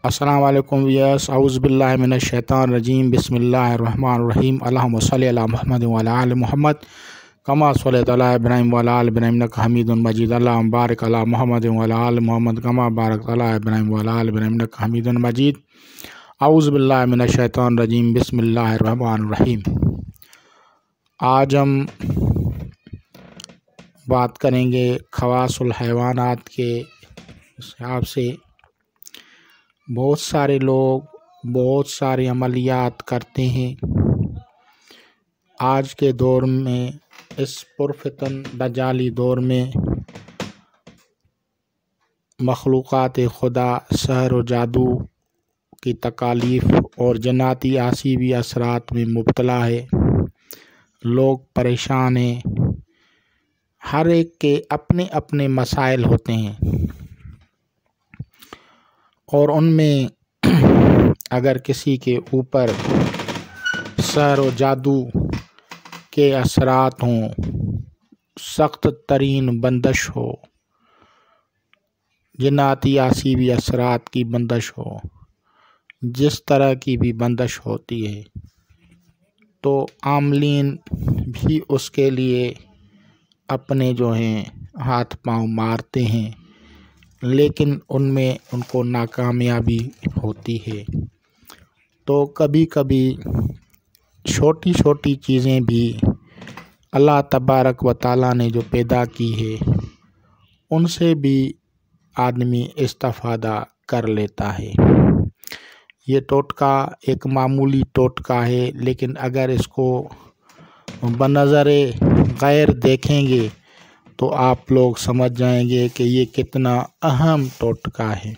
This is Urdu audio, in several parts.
السلام علیکم ویس اعوذ باللہ من الشیطان الرجیم بسم اللہ الرحمن الرحیم اللہم صلی علی محمد وعلی آل محمد کما صلیت علی ابراہیم وعلی آل ابراہیم انک حمید مجید اللہم بارک علی محمد وعلی آل محمد کما بارکت علی ابراہیم وعلی آل ابراہیم انک حمید مجید اعوذ باللہ من الشیطان الرجیم بسم اللہ الرحمن الرحیم۔ آج ہم بات کریں گے خواص الحیوانات کے حساب سے۔ بہت سارے لوگ بہت سارے عملیات کرتے ہیں آج کے دور میں، اس پرفتن دجالی دور میں۔ مخلوقات خدا سحر و جادو کی تکالیف اور جناتی آسیبی اثرات میں مبتلا ہے۔ لوگ پریشان ہیں، ہر ایک کے اپنے اپنے مسائل ہوتے ہیں، اور ان میں اگر کسی کے اوپر سحر و جادو کے اثرات ہوں، سخت ترین بندش ہو، جناتی آسیبی اثرات کی بندش ہو، جس طرح کی بھی بندش ہوتی ہے، تو عاملین بھی اس کے لیے اپنے جو ہیں ہاتھ پاؤں مارتے ہیں، لیکن ان میں ان کو ناکامیابی ہوتی ہے۔ تو کبھی کبھی چھوٹی چھوٹی چیزیں بھی اللہ تبارک و تعالیٰ نے جو پیدا کی ہے، ان سے بھی آدمی استفادہ کر لیتا ہے۔ یہ ٹوٹکا ایک معمولی ٹوٹکا ہے، لیکن اگر اس کو بنظر غیر دیکھیں گے تو آپ لوگ سمجھ جائیں گے کہ یہ کتنا اہم ٹوٹکا ہے۔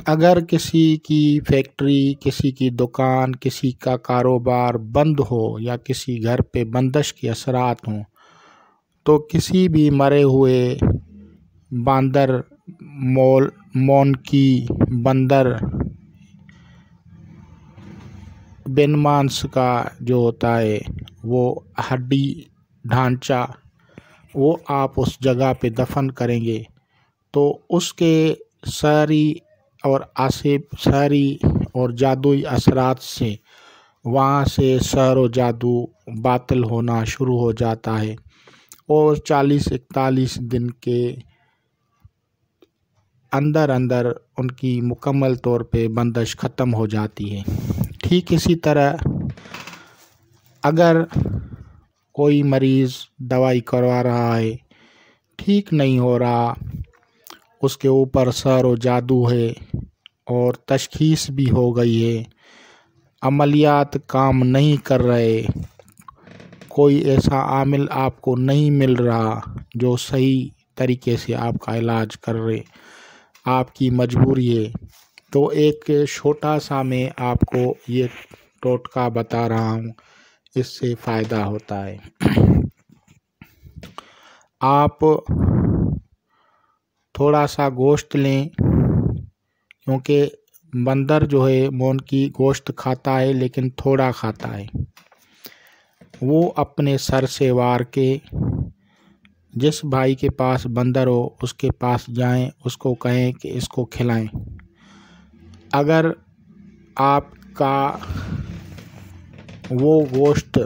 اگر کسی کی فیکٹری، کسی کی دکان، کسی کا کاروبار بند ہو، یا کسی گھر پہ بندش کے اثرات ہوں، تو کسی بھی مرے ہوئے باندر، مونکی بندر، بن مانس کا جو ہوتا ہے وہ ہڈی ڈھانچہ، وہ آپ اس جگہ پہ دفن کریں گے تو اس کے ساری اور جادوئی اثرات سے وہاں سے سحر و جادو باطل ہونا شروع ہو جاتا ہے، اور 40-41 دن کے اندر ان کی مکمل طور پہ بندش ختم ہو جاتی ہے۔ ٹھیک اسی طرح اگر کوئی مریض دوائی کروا رہا ہے، ٹھیک نہیں ہو رہا، اس کے اوپر سحر و جادو ہے اور تشخیص بھی ہو گئی ہے، عملیات کام نہیں کر رہے، کوئی ایسا عامل آپ کو نہیں مل رہا جو صحیح طریقے سے آپ کا علاج کر رہے، آپ کی مجبوری ہے، تو ایک چھوٹا سا میں آپ کو یہ ٹوٹکا بتا رہا ہوں، اس سے فائدہ ہوتا ہے۔ آپ تھوڑا سا گوشت لیں، کیونکہ بندر جو ہے مون کی گوشت کھاتا ہے لیکن تھوڑا کھاتا ہے۔ وہ اپنے سر سے وار کے جس بھائی کے پاس بندر ہو اس کے پاس جائیں، اس کو کہیں کہ اس کو کھلائیں۔ اگر آپ کا وہ گوشت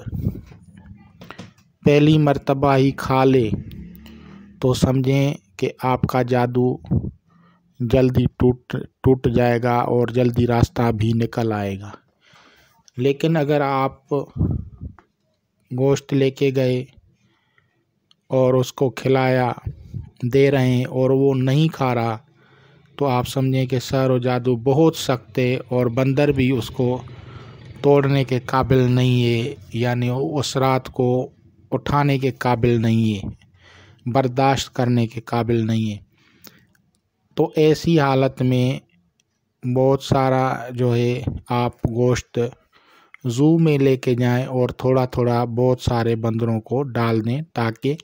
پہلی مرتبہ ہی کھا لے تو سمجھیں کہ آپ کا جادو جلدی ٹوٹ جائے گا اور جلدی راستہ بھی نکل آئے گا۔ لیکن اگر آپ گوشت لے کے گئے اور اس کو کھلایا، دے رہے ہیں، اور وہ نہیں کھا رہا، تو آپ سمجھیں کہ سحر و جادو بہت سخت ہے اور بندر بھی اس کو توڑنے کے قابل نہیں ہے، یعنی اس رات کو اٹھانے کے قابل نہیں ہے، برداشت کرنے کے قابل نہیں ہے۔ تو ایسی حالت میں بہت سارا جو ہے آپ گوشت زو میں لے کے جائیں اور تھوڑا تھوڑا بہت سارے بندروں کو ڈال دیں، تاکہ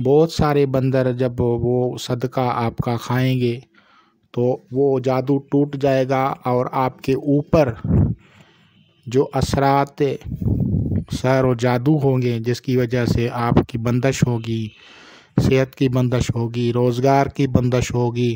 بہت سارے بندر جب وہ صدقہ آپ کا کھائیں گے تو وہ جادو ٹوٹ جائے گا، اور آپ کے اوپر جو اثرات سحر و جادو ہوں گے، جس کی وجہ سے آپ کی بندش ہوگی، صحت کی بندش ہوگی، روزگار کی بندش ہوگی،